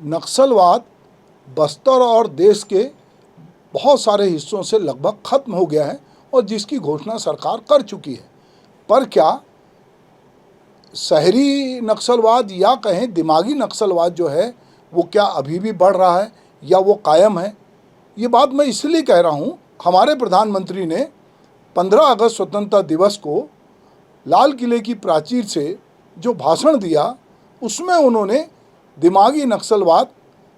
नक्सलवाद बस्तर और देश के बहुत सारे हिस्सों से लगभग खत्म हो गया है और जिसकी घोषणा सरकार कर चुकी है। पर क्या शहरी नक्सलवाद या कहें दिमागी नक्सलवाद जो है वो क्या अभी भी बढ़ रहा है या वो कायम है? ये बात मैं इसलिए कह रहा हूँ, हमारे प्रधानमंत्री ने 15 अगस्त स्वतंत्रता दिवस को लाल किले की प्राचीर से जो भाषण दिया उसमें उन्होंने दिमागी नक्सलवाद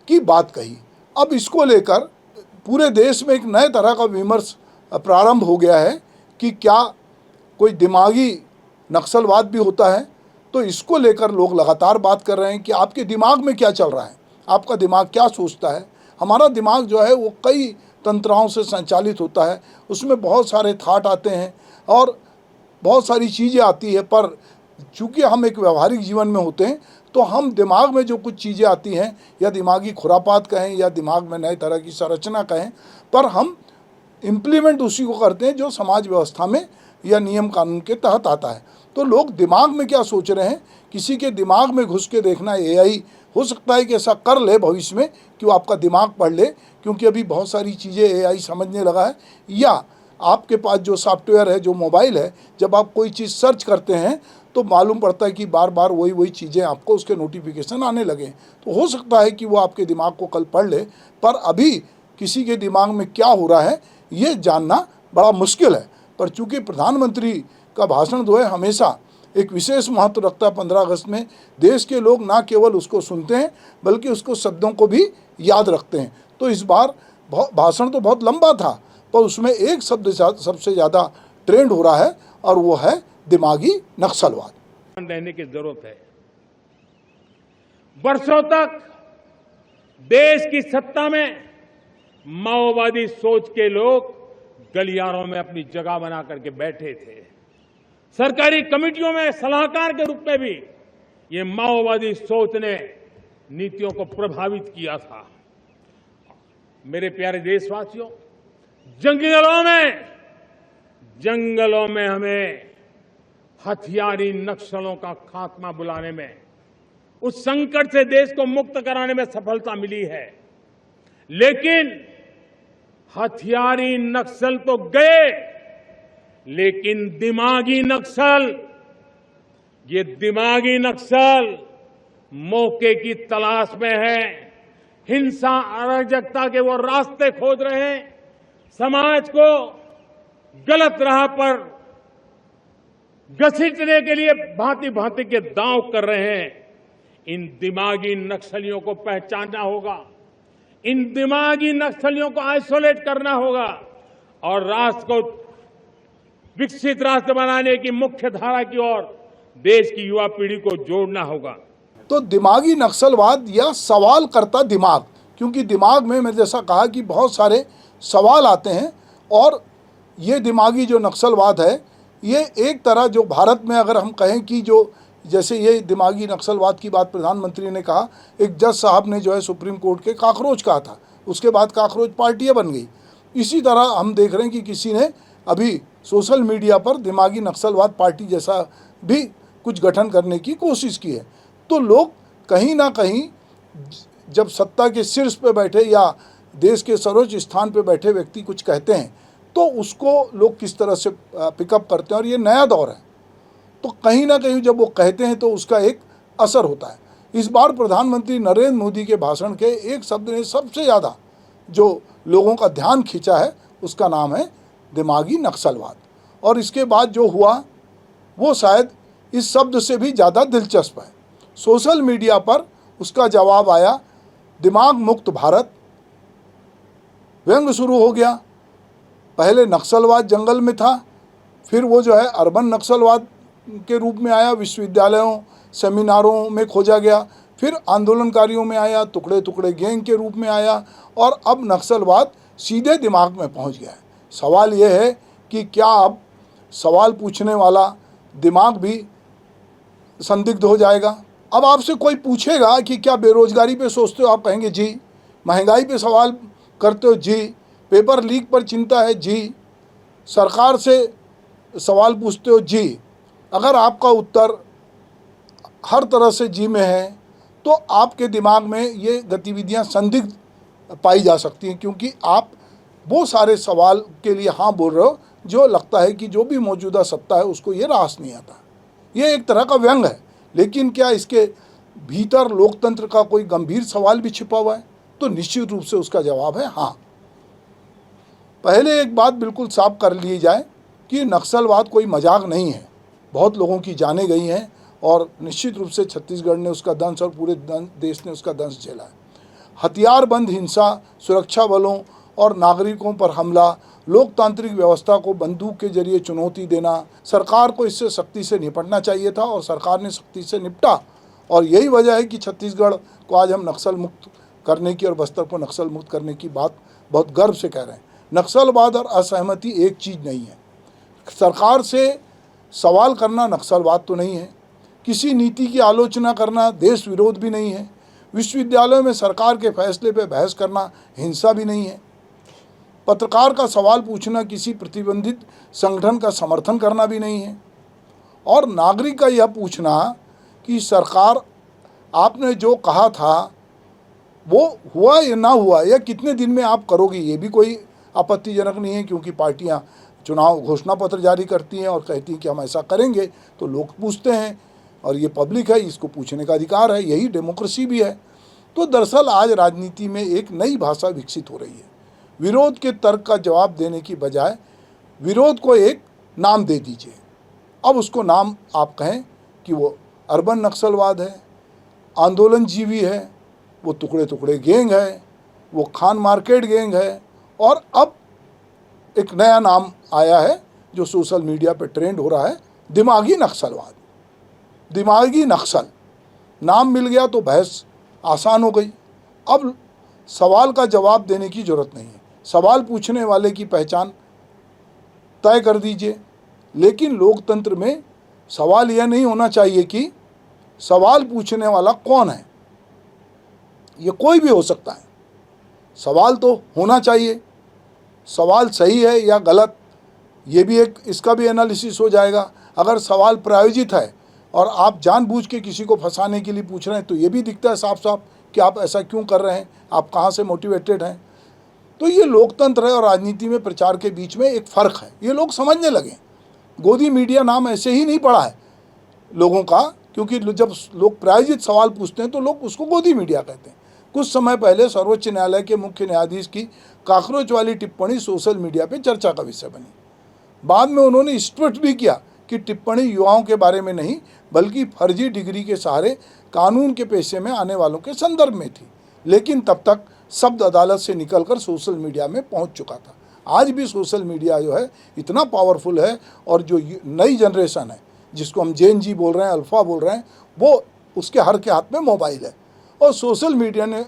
की बात कही। अब इसको लेकर पूरे देश में एक नए तरह का विमर्श प्रारंभ हो गया है कि क्या कोई दिमागी नक्सलवाद भी होता है। तो इसको लेकर लोग लगातार बात कर रहे हैं कि आपके दिमाग में क्या चल रहा है, आपका दिमाग क्या सोचता है। हमारा दिमाग जो है वो कई तंत्राओं से संचालित होता है, उसमें बहुत सारे थाट आते हैं और बहुत सारी चीज़ें आती है, पर चूँकि हम एक व्यवहारिक जीवन में होते हैं तो हम दिमाग में जो कुछ चीज़ें आती हैं या दिमागी खुरापात कहें या दिमाग में नए तरह की संरचना कहें, पर हम इम्प्लीमेंट उसी को करते हैं जो समाज व्यवस्था में या नियम कानून के तहत आता है। तो लोग दिमाग में क्या सोच रहे हैं, किसी के दिमाग में घुस के देखना, एआई हो सकता है कि ऐसा कर ले भविष्य में कि वो आपका दिमाग पढ़ ले, क्योंकि अभी बहुत सारी चीज़ें एआई समझने लगा है। या आपके पास जो सॉफ्टवेयर है, जो मोबाइल है, जब आप कोई चीज़ सर्च करते हैं तो मालूम पड़ता है कि बार बार वही चीज़ें आपको उसके नोटिफिकेशन आने लगे। तो हो सकता है कि वो आपके दिमाग को कल पढ़ ले, पर अभी किसी के दिमाग में क्या हो रहा है ये जानना बड़ा मुश्किल है। पर चूँकि प्रधानमंत्री का भाषण जो है हमेशा एक विशेष महत्व रखता है 15 अगस्त में, देश के लोग ना केवल उसको सुनते हैं बल्कि उसको शब्दों को भी याद रखते हैं। तो इस बार भाषण तो बहुत लंबा था, पर उसमें एक शब्द सबसे ज़्यादा ट्रेंड हो रहा है और वो है दिमागी नक्सलवाद। रहने की जरूरत है। वर्षों तक देश की सत्ता में माओवादी सोच के लोग गलियारों में अपनी जगह बना करके बैठे थे। सरकारी कमेटियों में सलाहकार के रूप में भी ये माओवादी सोच ने नीतियों को प्रभावित किया था। मेरे प्यारे देशवासियों, जंगलों में हमें हथियारी नक्सलों का खात्मा बुलाने में, उस संकट से देश को मुक्त कराने में सफलता मिली है। लेकिन हथियारी नक्सल तो गए, लेकिन दिमागी नक्सल, ये दिमागी नक्सल मौके की तलाश में है, हिंसा अराजकता के वो रास्ते खोज रहे हैं, समाज को गलत राह पर घसीटने के लिए भांति भांति के दांव कर रहे हैं। इन दिमागी नक्सलियों को पहचानना होगा, इन दिमागी नक्सलियों को आइसोलेट करना होगा और राष्ट्र को विकसित राष्ट्र बनाने की मुख्य धारा की ओर देश की युवा पीढ़ी को जोड़ना होगा। तो दिमागी नक्सलवाद या सवाल करता दिमाग, क्योंकि दिमाग में मैं जैसा कहा कि बहुत सारे सवाल आते हैं और ये दिमागी जो नक्सलवाद है ये एक तरह जो भारत में अगर हम कहें कि जो जैसे ये दिमागी नक्सलवाद की बात प्रधानमंत्री ने कहा, एक जज साहब ने जो है सुप्रीम कोर्ट के काकरोच कहा था, उसके बाद काकरोच पार्टियां बन गई। इसी तरह हम देख रहे हैं कि किसी ने अभी सोशल मीडिया पर दिमागी नक्सलवाद पार्टी जैसा भी कुछ गठन करने की कोशिश की है। तो लोग कहीं ना कहीं जब सत्ता के शीर्ष पे बैठे या देश के सर्वोच्च स्थान पे बैठे व्यक्ति कुछ कहते हैं तो उसको लोग किस तरह से पिकअप करते हैं, और ये नया दौर है तो कहीं ना कहीं जब वो कहते हैं तो उसका एक असर होता है। इस बार प्रधानमंत्री नरेंद्र मोदी के भाषण के एक शब्द ने सबसे ज़्यादा जो लोगों का ध्यान खींचा है उसका नाम है दिमागी नक्सलवाद, और इसके बाद जो हुआ वो शायद इस शब्द से भी ज़्यादा दिलचस्प है। सोशल मीडिया पर उसका जवाब आया दिमाग मुक्त भारत, व्यंग शुरू हो गया। पहले नक्सलवाद जंगल में था, फिर वो जो है अर्बन नक्सलवाद के रूप में आया, विश्वविद्यालयों सेमिनारों में खोजा गया, फिर आंदोलनकारियों में आया, टुकड़े टुकड़े गैंग के रूप में आया और अब नक्सलवाद सीधे दिमाग में पहुंच गया है। सवाल ये है कि क्या अब सवाल पूछने वाला दिमाग भी संदिग्ध हो जाएगा? अब आपसे कोई पूछेगा कि क्या बेरोजगारी पे सोचते हो, आप कहेंगे जी। महंगाई पे सवाल करते हो, जी। पेपर लीक पर चिंता है, जी। सरकार से सवाल पूछते हो, जी। अगर आपका उत्तर हर तरह से जी में है तो आपके दिमाग में ये गतिविधियां संदिग्ध पाई जा सकती हैं, क्योंकि आप वो सारे सवाल के लिए हाँ बोल रहे हो जो लगता है कि जो भी मौजूदा सत्ता है उसको ये रास नहीं आता। ये एक तरह का व्यंग है, लेकिन क्या इसके भीतर लोकतंत्र का कोई गंभीर सवाल भी छिपा हुआ है? तो निश्चित रूप से उसका जवाब है हाँ। पहले एक बात बिल्कुल साफ कर ली जाए कि नक्सलवाद कोई मजाक नहीं है, बहुत लोगों की जानें गई हैं और निश्चित रूप से छत्तीसगढ़ ने उसका दंश और पूरे देश ने उसका दंश झेला है। हथियारबंद हिंसा, सुरक्षा बलों और नागरिकों पर हमला, लोकतांत्रिक व्यवस्था को बंदूक के जरिए चुनौती देना, सरकार को इससे सख्ती से निपटना चाहिए था और सरकार ने सख्ती से निपटा। और यही वजह है कि छत्तीसगढ़ को आज हम नक्सल मुक्त करने की और बस्तर को नक्सल मुक्त करने की बात बहुत गर्व से कह रहे हैं। नक्सलवाद और असहमति एक चीज़ नहीं है। सरकार से सवाल करना नक्सलवाद तो नहीं है, किसी नीति की आलोचना करना देश विरोध भी नहीं है, विश्वविद्यालयों में सरकार के फैसले पर बहस करना हिंसा भी नहीं है, पत्रकार का सवाल पूछना किसी प्रतिबंधित संगठन का समर्थन करना भी नहीं है, और नागरिक का यह पूछना कि सरकार आपने जो कहा था वो हुआ या ना हुआ या कितने दिन में आप करोगे, ये भी कोई आपत्तिजनक नहीं है, क्योंकि पार्टियां चुनाव घोषणा पत्र जारी करती हैं और कहती हैं कि हम ऐसा करेंगे, तो लोग पूछते हैं और ये पब्लिक है, इसको पूछने का अधिकार है, यही डेमोक्रेसी भी है। तो दरअसल आज राजनीति में एक नई भाषा विकसित हो रही है। विरोध के तर्क का जवाब देने की बजाय विरोध को एक नाम दे दीजिए। अब उसको नाम आप कहें कि वो अर्बन नक्सलवाद है, आंदोलनजीवी है, वो टुकड़े टुकड़े गैंग है, वो खान मार्केट गैंग है, और अब एक नया नाम आया है जो सोशल मीडिया पे ट्रेंड हो रहा है, दिमागी नक्सलवाद। दिमागी नक्सल नाम मिल गया तो बहस आसान हो गई। अब सवाल का जवाब देने की ज़रूरत नहीं है, सवाल पूछने वाले की पहचान तय कर दीजिए। लेकिन लोकतंत्र में सवाल यह नहीं होना चाहिए कि सवाल पूछने वाला कौन है, ये कोई भी हो सकता है। सवाल तो होना चाहिए, सवाल सही है या गलत ये भी एक इसका भी एनालिसिस हो जाएगा। अगर सवाल प्रायोजित है और आप जानबूझ के किसी को फंसाने के लिए पूछ रहे हैं तो ये भी दिखता है साफ साफ कि आप ऐसा क्यों कर रहे हैं, आप कहाँ से मोटिवेटेड हैं। तो ये लोकतंत्र है और राजनीति में प्रचार के बीच में एक फ़र्क है, ये लोग समझने लगे। गोदी मीडिया नाम ऐसे ही नहीं पड़ा है लोगों का, क्योंकि जब लोग प्रायोजित सवाल पूछते हैं तो लोग उसको गोदी मीडिया कहते हैं। कुछ समय पहले सर्वोच्च न्यायालय के मुख्य न्यायाधीश की काकरोच वाली टिप्पणी सोशल मीडिया पे चर्चा का विषय बनी। बाद में उन्होंने स्पष्ट भी किया कि टिप्पणी युवाओं के बारे में नहीं बल्कि फर्जी डिग्री के सहारे कानून के पेशे में आने वालों के संदर्भ में थी। लेकिन तब तक शब्द अदालत से निकलकर सोशल मीडिया में पहुंच चुका था। आज भी सोशल मीडिया जो है इतना पावरफुल है, और जो नई जनरेशन है जिसको हम जेन जी बोल रहे हैं, अल्फ़ा बोल रहे हैं, वो उसके हर के हाथ में मोबाइल है, और सोशल मीडिया ने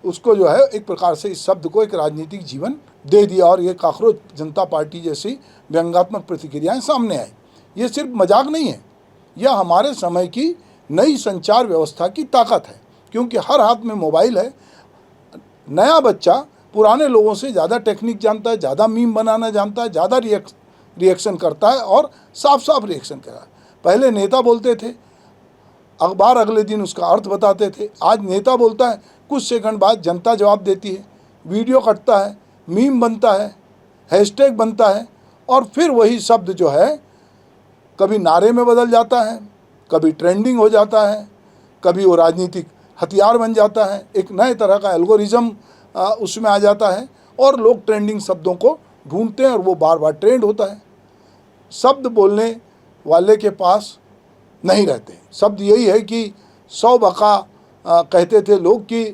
उसको जो है एक प्रकार से इस शब्द को एक राजनीतिक जीवन दे दिया, और ये काकरोच जनता पार्टी जैसी व्यंग्यात्मक प्रतिक्रियाएं सामने आई। ये सिर्फ मजाक नहीं है, यह हमारे समय की नई संचार व्यवस्था की ताकत है, क्योंकि हर हाथ में मोबाइल है। नया बच्चा पुराने लोगों से ज़्यादा टेक्निक जानता है, ज़्यादा मीम बनाना जानता है, ज़्यादा रिएक्शन करता है और साफ साफ रिएक्शन कर रहा है। पहले नेता बोलते थे, अखबार अगले दिन उसका अर्थ बताते थे। आज नेता बोलता है, कुछ सेकंड बाद जनता जवाब देती है, वीडियो कटता है, मीम बनता है, हैशटैग बनता है, और फिर वही शब्द जो है कभी नारे में बदल जाता है, कभी ट्रेंडिंग हो जाता है, कभी वो राजनीतिक हथियार बन जाता है। एक नए तरह का एल्गोरिज्म उसमें आ जाता है और लोग ट्रेंडिंग शब्दों को ढूंढते हैं और वो बार बार ट्रेंड होता है। शब्द बोलने वाले के पास नहीं रहते। शब्द यही है कि 100 बका कहते थे लोग कि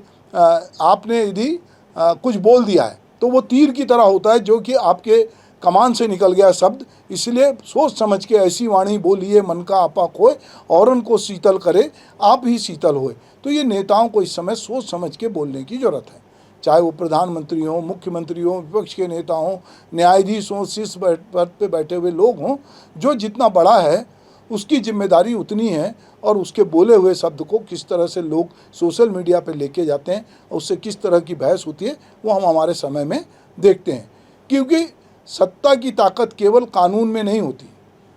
आपने यदि कुछ बोल दिया है तो वो तीर की तरह होता है जो कि आपके कमान से निकल गया शब्द। इसलिए सोच समझ के ऐसी वाणी बोलिए मन का आपा खोए, औरन को शीतल करे आप ही शीतल होए। तो ये नेताओं को इस समय सोच समझ के बोलने की ज़रूरत है, चाहे वो प्रधानमंत्री हों, मुख्यमंत्री हों, विपक्ष के नेता हों, न्यायाधीश हों, शीर्ष पद पे बैठे हुए लोग हों। जो जितना बड़ा है उसकी जिम्मेदारी उतनी है, और उसके बोले हुए शब्द को किस तरह से लोग सोशल मीडिया पे लेके जाते हैं, उससे किस तरह की बहस होती है, वो हम हमारे समय में देखते हैं। क्योंकि सत्ता की ताकत केवल कानून में नहीं होती,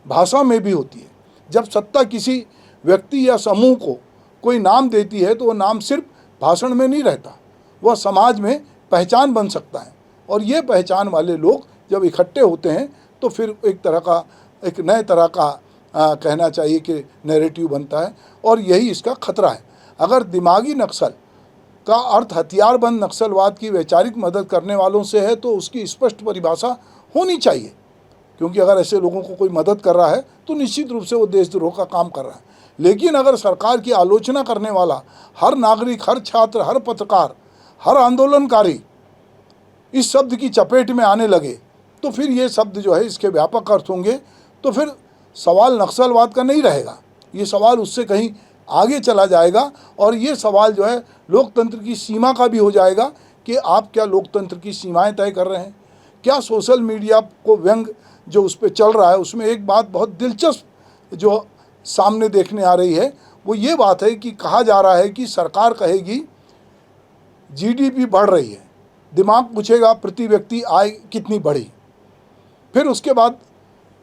भाषा में भी होती है। जब सत्ता किसी व्यक्ति या समूह को कोई नाम देती है तो वो नाम सिर्फ भाषण में नहीं रहता, वह समाज में पहचान बन सकता है। और ये पहचान वाले लोग जब इकट्ठे होते हैं तो फिर एक नए तरह का कहना चाहिए कि नैरेटिव बनता है, और यही इसका खतरा है। अगर दिमागी नक्सल का अर्थ हथियारबंद नक्सलवाद की वैचारिक मदद करने वालों से है तो उसकी स्पष्ट परिभाषा होनी चाहिए, क्योंकि अगर ऐसे लोगों को कोई मदद कर रहा है तो निश्चित रूप से वो देशद्रोह का काम कर रहा है। लेकिन अगर सरकार की आलोचना करने वाला हर नागरिक, हर छात्र, हर पत्रकार, हर आंदोलनकारी इस शब्द की चपेट में आने लगे तो फिर ये शब्द जो है इसके व्यापक अर्थ होंगे, तो फिर सवाल नक्सलवाद का नहीं रहेगा, ये सवाल उससे कहीं आगे चला जाएगा। और ये सवाल जो है लोकतंत्र की सीमा का भी हो जाएगा कि आप क्या लोकतंत्र की सीमाएं तय कर रहे हैं। क्या सोशल मीडिया को व्यंग जो उस पर चल रहा है उसमें एक बात बहुत दिलचस्प जो सामने देखने आ रही है वो ये बात है कि कहा जा रहा है कि सरकार कहेगी जीडीपी बढ़ रही है, दिमाग पूछेगा प्रति व्यक्ति आय कितनी बढ़ी, फिर उसके बाद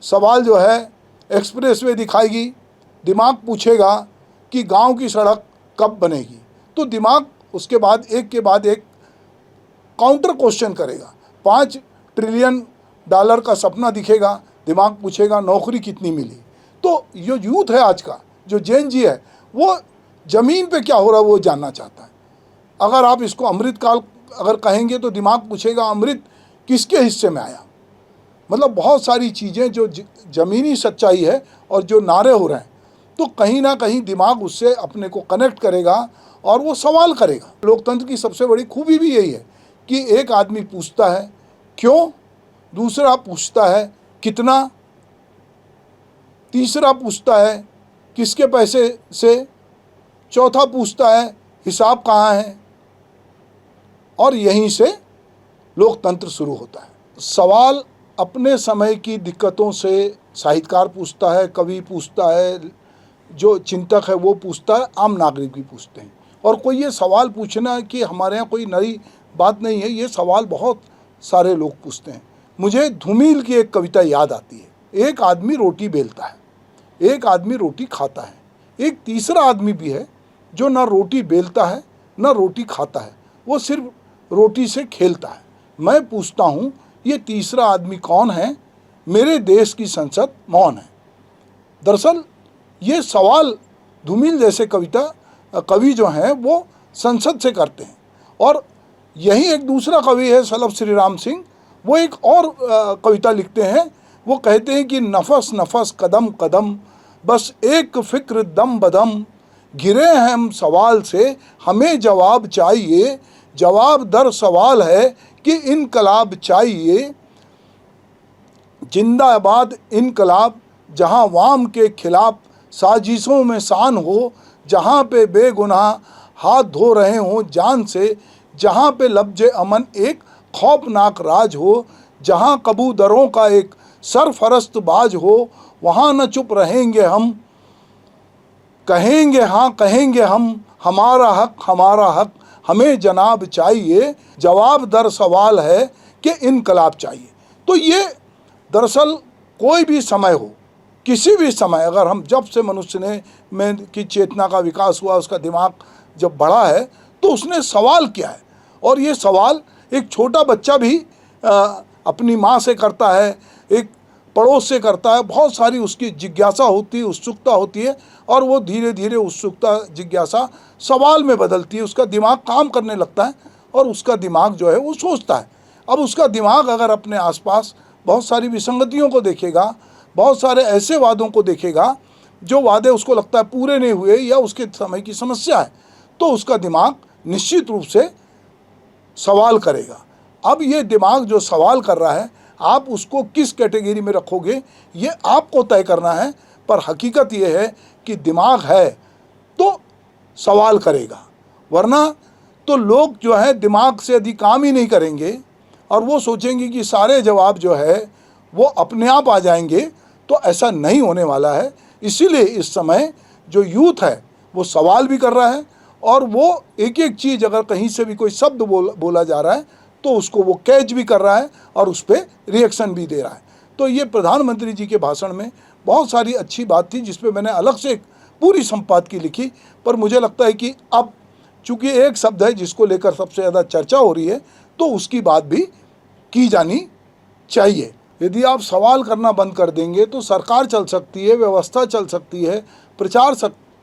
सवाल जो है एक्सप्रेसवे दिखाएगी, दिमाग पूछेगा कि गांव की सड़क कब बनेगी, तो दिमाग उसके बाद एक काउंटर क्वेश्चन करेगा। 5 ट्रिलियन डॉलर का सपना दिखेगा, दिमाग पूछेगा नौकरी कितनी मिली। तो ये यूथ है आज का, जो जेन जी है, वो ज़मीन पे क्या हो रहा है वो जानना चाहता है। अगर आप इसको अमृतकाल अगर कहेंगे तो दिमाग पूछेगा अमृत किसके हिस्से में आया। मतलब बहुत सारी चीज़ें जो ज़मीनी सच्चाई है और जो नारे हो रहे हैं, तो कहीं ना कहीं दिमाग उससे अपने को कनेक्ट करेगा और वो सवाल करेगा। लोकतंत्र की सबसे बड़ी खूबी भी यही है कि एक आदमी पूछता है क्यों, दूसरा पूछता है कितना, तीसरा पूछता है किसके पैसे से, चौथा पूछता है हिसाब कहाँ है, और यहीं से लोकतंत्र शुरू होता है। सवाल अपने समय की दिक्कतों से साहित्यकार पूछता है, कवि पूछता है, जो चिंतक है वो पूछता है, आम नागरिक भी पूछते हैं। और कोई ये सवाल पूछना कि हमारे यहाँ कोई नई बात नहीं है, ये सवाल बहुत सारे लोग पूछते हैं। मुझे धूमिल की एक कविता याद आती है, एक आदमी रोटी बेलता है, एक आदमी रोटी खाता है, एक तीसरा आदमी भी है जो ना रोटी बेलता है ना रोटी खाता है, वो सिर्फ रोटी से खेलता है। मैं पूछता हूँ ये तीसरा आदमी कौन है, मेरे देश की संसद मौन है। दरअसल ये सवाल धूमिल जैसे कवि जो हैं वो संसद से करते हैं। और यही एक दूसरा कवि है सलभ श्री राम सिंह, वो एक और कविता लिखते हैं। वो कहते हैं कि नफस नफस कदम कदम बस एक फिक्र दम बदम, घिरे हैं हम सवाल से हमें जवाब चाहिए, जवाब दर सवाल है कि इनकलाब चाहिए। जिंदाबाद इनकलाब जहां वाम के खिलाफ साजिशों में शान हो, जहां पे बेगुनाह हाथ धो रहे हों जान से, जहां पे लफ्ज़ अमन एक खौफनाक राज हो, जहां कबूतरों का एक सरफरस्त बाज हो, वहाँ न चुप रहेंगे हम, कहेंगे हाँ कहेंगे हम, हमारा हक हमें जनाब चाहिए, जवाब दर सवाल है कि इनकलाब चाहिए। तो ये दरअसल कोई भी समय हो, किसी भी समय, अगर हम जब से मनुष्य में की चेतना का विकास हुआ, उसका दिमाग जब बढ़ा है, तो उसने सवाल किया है। और ये सवाल एक छोटा बच्चा भी अपनी माँ से करता है, एक पड़ोस से करता है, बहुत सारी उसकी जिज्ञासा होती है, उत्सुकता होती है, और वो धीरे धीरे उत्सुकता जिज्ञासा सवाल में बदलती है, उसका दिमाग काम करने लगता है और उसका दिमाग जो है वो सोचता है। अब उसका दिमाग अगर अपने आसपास बहुत सारी विसंगतियों को देखेगा, बहुत सारे ऐसे वादों को देखेगा जो वादे उसको लगता है पूरे नहीं हुए या उसके समय की समस्या है, तो उसका दिमाग निश्चित रूप से सवाल करेगा। अब ये दिमाग जो सवाल कर रहा है, आप उसको किस कैटेगरी में रखोगे ये आपको तय करना है, पर हकीकत ये है कि दिमाग है तो सवाल करेगा, वरना तो लोग जो है दिमाग से अधिक काम ही नहीं करेंगे और वो सोचेंगे कि सारे जवाब जो है वो अपने आप आ जाएंगे। तो ऐसा नहीं होने वाला है। इसीलिए इस समय जो यूथ है वो सवाल भी कर रहा है, और वो एक एक चीज़ अगर कहीं से भी कोई शब्द बोला जा रहा है तो उसको वो कैच भी कर रहा है और उस पर रिएक्शन भी दे रहा है। तो ये प्रधानमंत्री जी के भाषण में बहुत सारी अच्छी बात थी, जिस पे मैंने अलग से एक पूरी संपादकीय लिखी। पर मुझे लगता है कि अब चूंकि एक शब्द है जिसको लेकर सबसे ज़्यादा चर्चा हो रही है, तो उसकी बात भी की जानी चाहिए। यदि आप सवाल करना बंद कर देंगे तो सरकार चल सकती है, व्यवस्था चल सकती है, प्रचार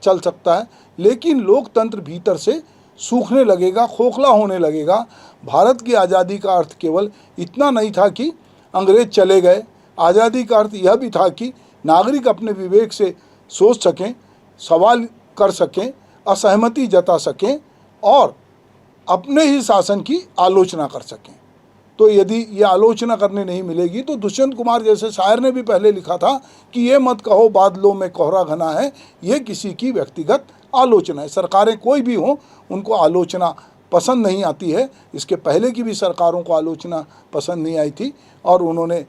चल सकता है, लेकिन लोकतंत्र भीतर से सूखने लगेगा, खोखला होने लगेगा। भारत की आज़ादी का अर्थ केवल इतना नहीं था कि अंग्रेज चले गए। आज़ादी का अर्थ यह भी था कि नागरिक अपने विवेक से सोच सकें, सवाल कर सकें, असहमति जता सकें और अपने ही शासन की आलोचना कर सकें। तो यदि ये आलोचना करने नहीं मिलेगी तो दुष्यंत कुमार जैसे शायर ने भी पहले लिखा था कि ये मत कहो बादलों में कोहरा घना है, ये किसी की व्यक्तिगत आलोचना है। सरकारें कोई भी हों, उनको आलोचना पसंद नहीं आती है। इसके पहले की भी सरकारों को आलोचना पसंद नहीं आई थी और उन्होंने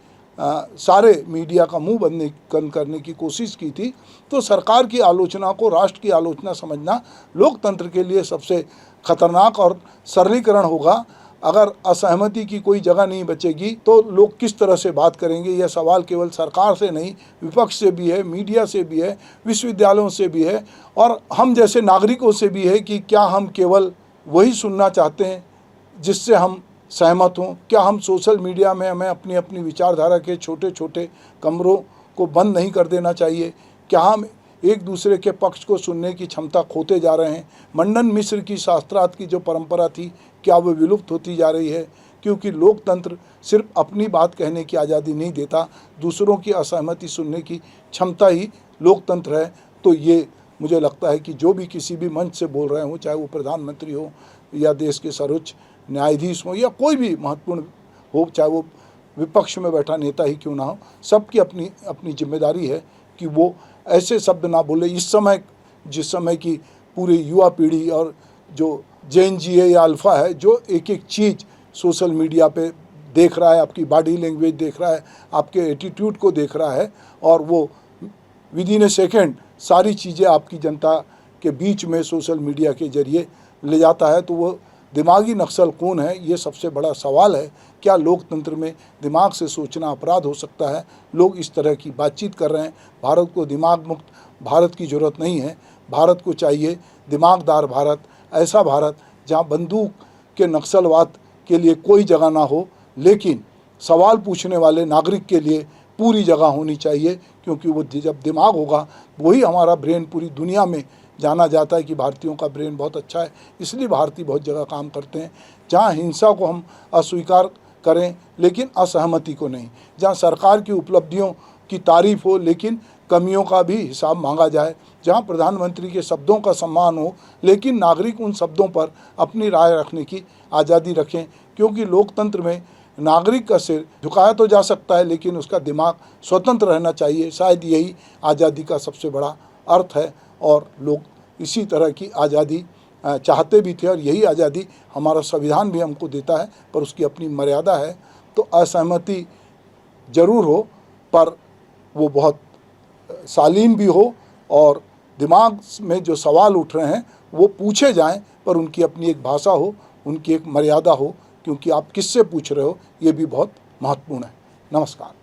सारे मीडिया का मुंह बंद करने की कोशिश की थी। तो सरकार की आलोचना को राष्ट्र की आलोचना समझना लोकतंत्र के लिए सबसे खतरनाक और सरलीकरण होगा। अगर असहमति की कोई जगह नहीं बचेगी तो लोग किस तरह से बात करेंगे? यह सवाल केवल सरकार से नहीं, विपक्ष से भी है, मीडिया से भी है, विश्वविद्यालयों से भी है और हम जैसे नागरिकों से भी है कि क्या हम केवल वही सुनना चाहते हैं जिससे हम सहमत हों? क्या हम सोशल मीडिया में हमें अपनी अपनी विचारधारा के छोटे छोटे कमरों को बंद नहीं कर देना चाहिए? क्या हम एक दूसरे के पक्ष को सुनने की क्षमता खोते जा रहे हैं? मंडन मिश्र की शास्त्रार्थ की जो परंपरा थी, क्या वो विलुप्त होती जा रही है? क्योंकि लोकतंत्र सिर्फ अपनी बात कहने की आज़ादी नहीं देता, दूसरों की असहमति सुनने की क्षमता ही लोकतंत्र है। तो ये मुझे लगता है कि जो भी किसी भी मंच से बोल रहे हों, चाहे वो प्रधानमंत्री हो या देश के सर्वोच्च न्यायाधीश हो या कोई भी महत्वपूर्ण हो, चाहे वो विपक्ष में बैठा नेता ही क्यों ना हो, सबकी अपनी अपनी जिम्मेदारी है कि वो ऐसे शब्द ना बोले। इस समय जिस समय की पूरी युवा पीढ़ी और जो जेन जी है या अल्फ़ा है, जो एक एक चीज़ सोशल मीडिया पे देख रहा है, आपकी बॉडी लैंग्वेज देख रहा है, आपके एटीट्यूड को देख रहा है और वो विद इन ए सेकेंड सारी चीज़ें आपकी जनता के बीच में सोशल मीडिया के जरिए ले जाता है। तो वो दिमागी नक्सल कौन है, ये सबसे बड़ा सवाल है। क्या लोकतंत्र में दिमाग से सोचना अपराध हो सकता है? लोग इस तरह की बातचीत कर रहे हैं। भारत को दिमाग मुक्त भारत की ज़रूरत नहीं है। भारत को चाहिए दिमागदार भारत, ऐसा भारत जहाँ बंदूक के नक्सलवाद के लिए कोई जगह ना हो, लेकिन सवाल पूछने वाले नागरिक के लिए पूरी जगह होनी चाहिए। क्योंकि वो जब दिमाग होगा, वही हमारा ब्रेन पूरी दुनिया में जाना जाता है कि भारतीयों का ब्रेन बहुत अच्छा है, इसलिए भारतीय बहुत जगह काम करते हैं। जहाँ हिंसा को हम अस्वीकार करें लेकिन असहमति को नहीं, जहाँ सरकार की उपलब्धियों की तारीफ हो लेकिन कमियों का भी हिसाब मांगा जाए, जहाँ प्रधानमंत्री के शब्दों का सम्मान हो लेकिन नागरिक उन शब्दों पर अपनी राय रखने की आज़ादी रखें। क्योंकि लोकतंत्र में नागरिक का सिर झुकाया तो जा सकता है लेकिन उसका दिमाग स्वतंत्र रहना चाहिए। शायद यही आज़ादी का सबसे बड़ा अर्थ है और लोग इसी तरह की आज़ादी चाहते भी थे और यही आज़ादी हमारा संविधान भी हमको देता है, पर उसकी अपनी मर्यादा है। तो असहमति ज़रूर हो, पर वो बहुत शालीन भी हो और दिमाग में जो सवाल उठ रहे हैं वो पूछे जाएं, पर उनकी अपनी एक भाषा हो, उनकी एक मर्यादा हो। क्योंकि आप किससे पूछ रहे हो ये भी बहुत महत्वपूर्ण है। नमस्कार।